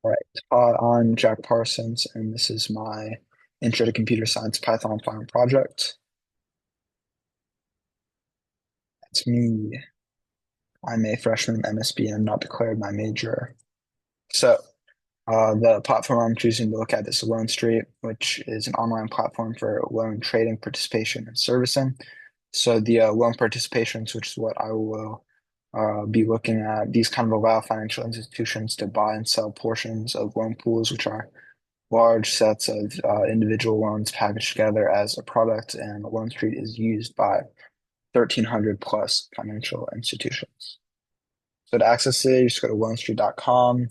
All right. I'm Jack Parsons, and this is my Intro to Computer Science Python final project. It's me. I'm a freshman at MSB and not declared my major. So, the platform I'm choosing to look at is Loan Street, which is an online platform for loan trading, participation, and servicing. So, the loan participations, which is what I will be looking at, these kind of allow financial institutions to buy and sell portions of loan pools, which are large sets of individual loans packaged together as a product, and Loan Street is used by 1,300 plus financial institutions. So to access it, you just go to loanstreet.com,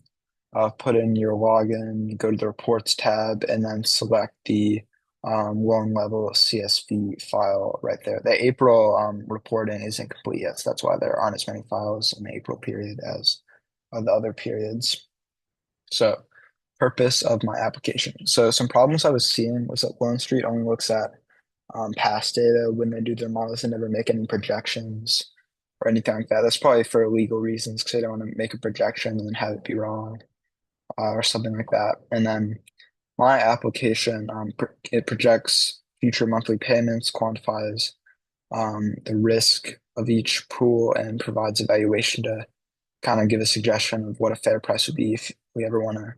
put in your login, go to the reports tab, and then select the loan level CSV file right there. The April reporting isn't complete yet, so that's why there aren't as many files in the April period as the other periods. So purpose of my application. So some problems I was seeing was that Loan Street only looks at past data when they do their models and never make any projections or anything like that. That's probably for legal reasons because they don't want to make a projection and then have it be wrong or something like that. And then my application, it projects future monthly payments, quantifies the risk of each pool, and provides a valuation to kind of give a suggestion of what a fair price would be if we ever want to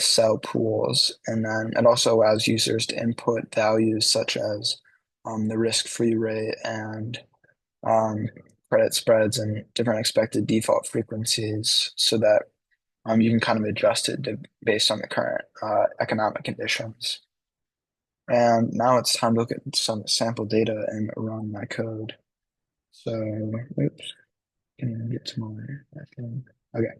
sell pools. And then it also allows users to input values such as the risk-free rate and um, credit spreads and different expected default frequencies so that you can kind of adjust it based on the current economic conditions. And now it's time to look at some sample data and run my code. So, oops, can I get to my thing? Okay.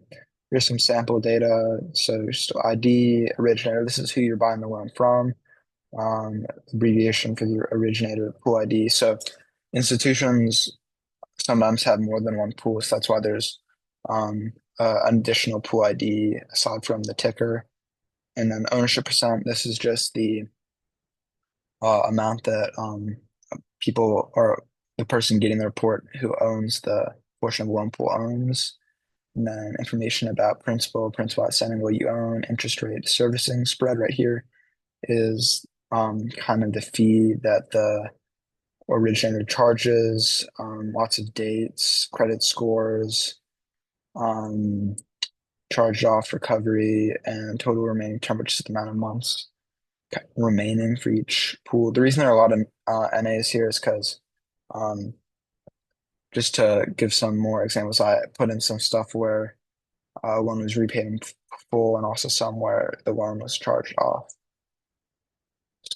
Here's some sample data. So just ID, originator. This is who you're buying the loan from. Abbreviation for the originator, pool ID. So institutions sometimes have more than one pool, so that's why there's an additional pool ID aside from the ticker. And then ownership percent. This is just the amount that people or the person getting the report who owns the portion of the loan pool owns. And then information about principal outstanding, what you own, interest rate, servicing spread right here is kind of the fee that the originator charges, lots of dates, credit scores, um, charged off recovery, and total remaining term, which is the amount of months remaining for each pool. The reason there are a lot of NAs here is because um, just to give some more examples, I put in some stuff where loan was repaid in full and also some where the loan was charged off.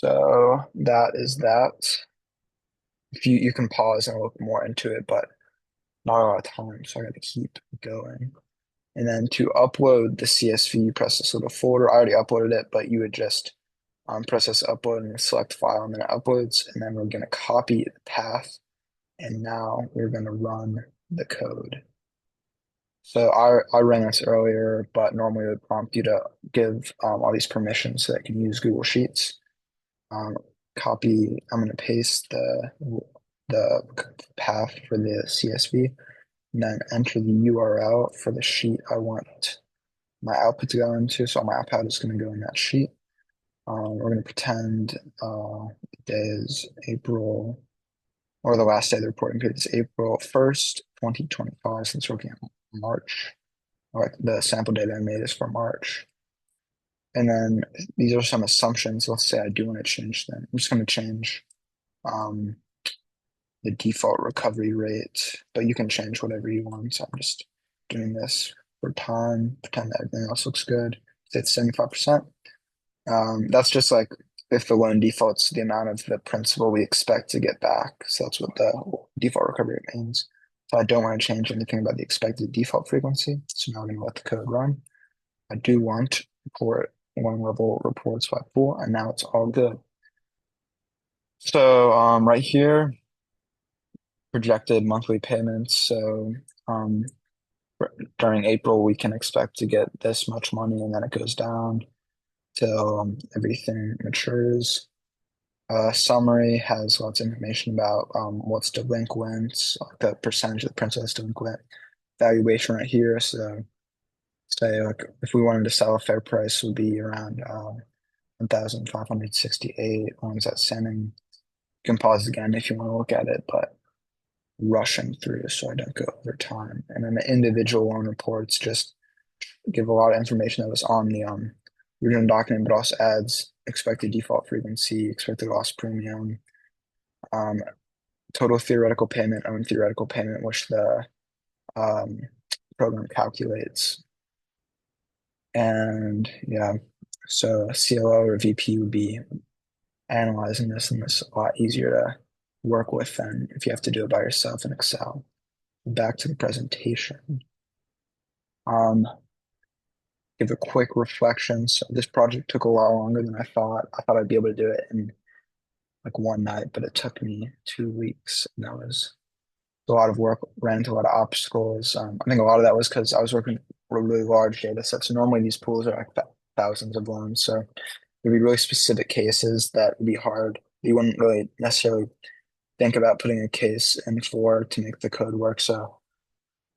So that is that. If you can pause and look more into it, but not a lot of time, so I got to keep going. And then to upload the CSV, you press this little folder. I already uploaded it, but you would just press this upload and select file, and then it uploads. And then we're going to copy the path. And now we're going to run the code. So I ran this earlier, but normally it would prompt you to give all these permissions so that you can use Google Sheets. Um, I'm going to paste the path for the CSV, and then enter the URL for the sheet I want my output to go into. So my output is going to go in that sheet. We're going to pretend the day is April, or the last day of the reporting period is April 1st, 2025, since we're looking at March. Like the sample data I made is for March. And then these are some assumptions. Let's say I do want to change them. I'm just going to change um, the default recovery rate, but you can change whatever you want. So I'm just doing this for time, pretend that everything else looks good. Say it's 75%. That's just like if the loan defaults, the amount of the principal we expect to get back. So that's what the default recovery rate means. So I don't want to change anything about the expected default frequency. So now I'm going to let the code run. I do want to report one level reports by pool, and now it's all good. So right here, projected monthly payments. So um, during April, we can expect to get this much money, and then it goes down till everything matures. Summary has lots of information about what's delinquent, like the percentage of the principal that's delinquent. Valuation right here. So say like if we wanted to sell a fair price would be around 1,568 owns outstanding. You can pause again if you want to look at it, but rushing through so I don't go over time. And then the individual loan reports just give a lot of information that was on the original document, but also adds expected default frequency, expected loss premium, um, total theoretical payment, own theoretical payment, which the um, program calculates. And yeah, so CLO or VP would be analyzing this, and this a lot easier to work with than if you have to do it by yourself in Excel. Back to the presentation. Um, Give a quick reflection. So this project took a lot longer than I thought. I thought I'd be able to do it in like one night, but it took me 2 weeks. And that was a lot of work, ran into a lot of obstacles. I think a lot of that was because I was working with really large data sets. So normally these pools are like thousands of loans. So there'd be really specific cases that would be hard. You wouldn't really necessarily think about putting a case in for to make the code work. So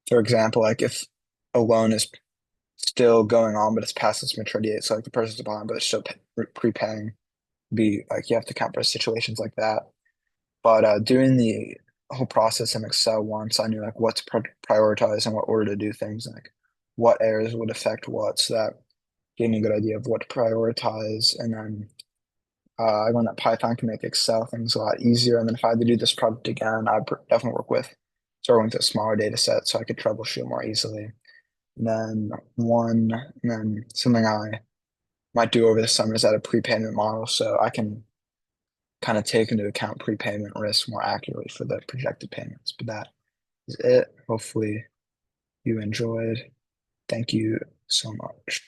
for example, like if a loan is still going on, but it's past its maturity date, so like the person's behind, but they're still prepaying, be like you have to count for situations like that. But doing the whole process in Excel once, I knew like what to prioritize and what order to do things, and like what errors would affect what, so that gave me a good idea of what to prioritize. And then I learned that Python can make Excel things a lot easier. And then if I had to do this project again, I'd definitely work with starting with a smaller data set so I could troubleshoot more easily. And then something I might do over the summer is add a prepayment model so I can kind of take into account prepayment risk more accurately for the projected payments. But that is it. Hopefully you enjoyed. Thank you so much.